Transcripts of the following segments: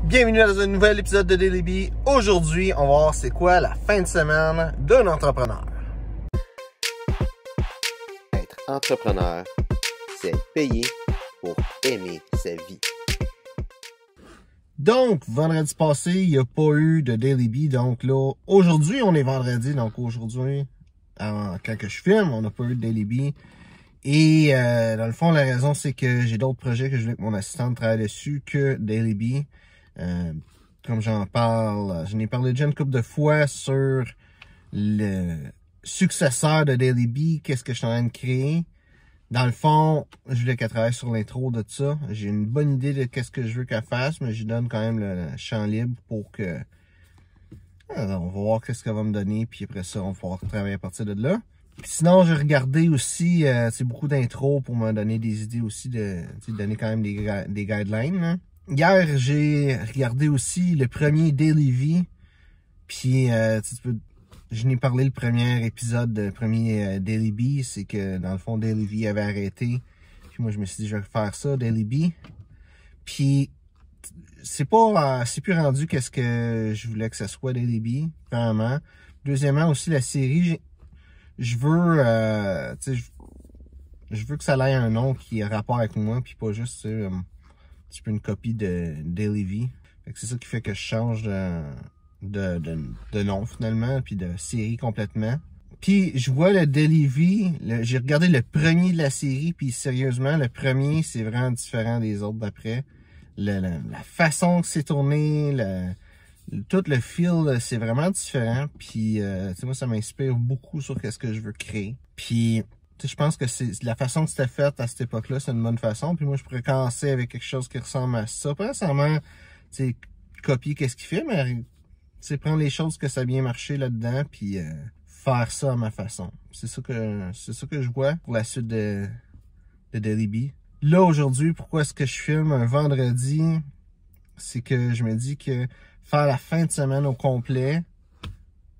Bienvenue dans un nouvel épisode de Dailyby. Aujourd'hui, on va voir c'est quoi la fin de semaine d'un entrepreneur. Être entrepreneur, c'est être payé pour aimer sa vie. Donc, vendredi passé, il n'y a pas eu de Dailyby. Donc là, aujourd'hui, on est vendredi. Donc aujourd'hui, quand je filme, on n'a pas eu de Dailyby. Et dans le fond, la raison, c'est que j'ai d'autres projets que je voulais que mon assistante travaille dessus que Dailyby. Comme j'en parle, je n'ai parlé déjà une couple de fois sur le successeur de Dailyby, qu'est-ce que je suis en train de créer. Dans le fond, je voulais qu'elle travaille sur l'intro de ça. J'ai une bonne idée de qu'est-ce que je veux qu'elle fasse, mais je lui donne quand même le champ libre pour que... on va voir qu'est-ce qu'elle va me donner, puis après ça, on va pouvoir travailler à partir de là. Puis sinon, j'ai regardé aussi beaucoup d'intros pour me donner des idées aussi, de donner quand même des guidelines, là. Hier, j'ai regardé aussi le premier Dailyby, puis je n'ai parlé le premier épisode, le premier Dailyby, c'est que dans le fond, Dailyby avait arrêté, puis moi je me suis dit je vais faire ça, Dailyby, puis c'est plus rendu qu'est-ce que je voulais que ce soit Dailyby, vraiment. Deuxièmement aussi la série, je veux que ça ait un nom qui ait rapport avec moi, puis pas juste un petit peu une copie de Dailyby. C'est ça qui fait que je change de nom finalement, puis de série complètement. Puis je vois le Dailyby, j'ai regardé le premier de la série, puis sérieusement, le premier, c'est vraiment différent des autres d'après. La façon que c'est tourné, tout le feel, c'est vraiment différent. Puis moi, ça m'inspire beaucoup sur ce que je veux créer. Puis je pense que c'est la façon que c'était fait à cette époque-là, c'est une bonne façon. Puis moi, je pourrais commencer avec quelque chose qui ressemble à ça. Pas nécessairement copier qu'est-ce qu'il fait, mais prendre les choses que ça a bien marché là-dedans, puis faire ça à ma façon. C'est ça que je vois pour la suite de Dailyby. Là, aujourd'hui, pourquoi est-ce que je filme un vendredi? C'est que je me dis que faire la fin de semaine au complet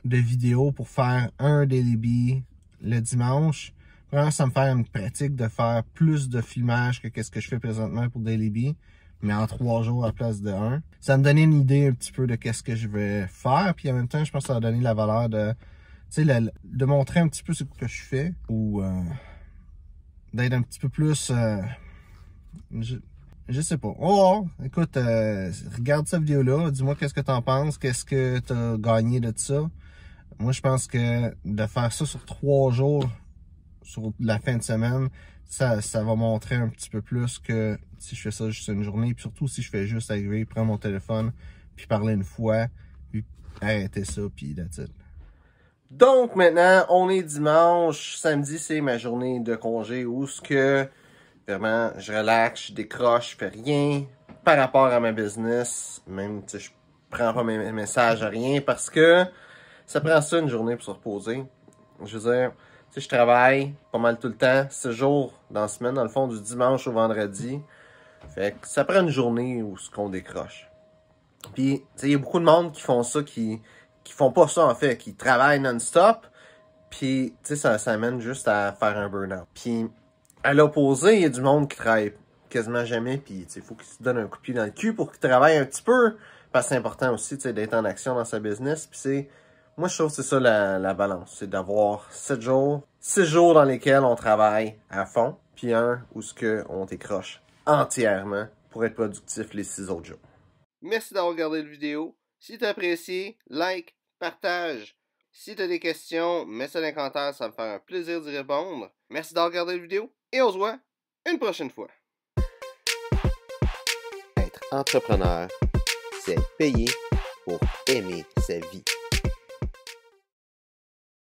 de vidéos pour faire un Dailyby le dimanche, vraiment, ça me fait une pratique de faire plus de filmage que ce que je fais présentement pour Dailyby, mais en 3 jours à la place de 1. Ça me donnait une idée un petit peu de qu'est-ce que je vais faire, puis en même temps, je pense que ça va donner la valeur de, de montrer un petit peu ce que je fais, ou d'être un petit peu plus, je sais pas. Oh, écoute, regarde cette vidéo-là, dis-moi qu'est-ce que t'en penses, qu'est-ce que t'as gagné de ça. Moi, je pense que de faire ça sur 3 jours, sur la fin de semaine, ça va montrer un petit peu plus que si je fais ça juste une journée. Puis surtout si je fais juste arriver, prendre mon téléphone, puis parler une fois, puis arrêter ça, puis that's it. Donc maintenant, on est dimanche. Samedi, c'est ma journée de congé où ce que vraiment je relaxe, je décroche, je fais rien par rapport à ma business. Même je prends pas mes messages à rien parce que ça prend ça une journée pour se reposer. Je veux dire, je travaille pas mal tout le temps, 6 jours dans la semaine, dans le fond, du dimanche au vendredi. Fait que ça prend une journée où ce qu'on décroche. Puis, il y a beaucoup de monde qui font ça, qui font pas ça en fait, qui travaillent non-stop. Puis, ça amène juste à faire un burn-out. Puis, à l'opposé, il y a du monde qui travaille quasiment jamais. Puis, il faut qu'il se donne un coup de pied dans le cul pour qu'il travaille un petit peu. Parce que c'est important aussi, d'être en action dans sa business. Puis, moi, je trouve que c'est ça la balance. C'est d'avoir 6 jours dans lesquels on travaille à fond, puis un où on décroche entièrement pour être productif les 6 autres jours. Merci d'avoir regardé la vidéo. Si tu as apprécié, like, partage. Si tu as des questions, mets ça dans les commentaires, ça me fait un plaisir d'y répondre. Merci d'avoir regardé la vidéo et on se voit une prochaine fois. Être entrepreneur, c'est être payé pour aimer sa vie.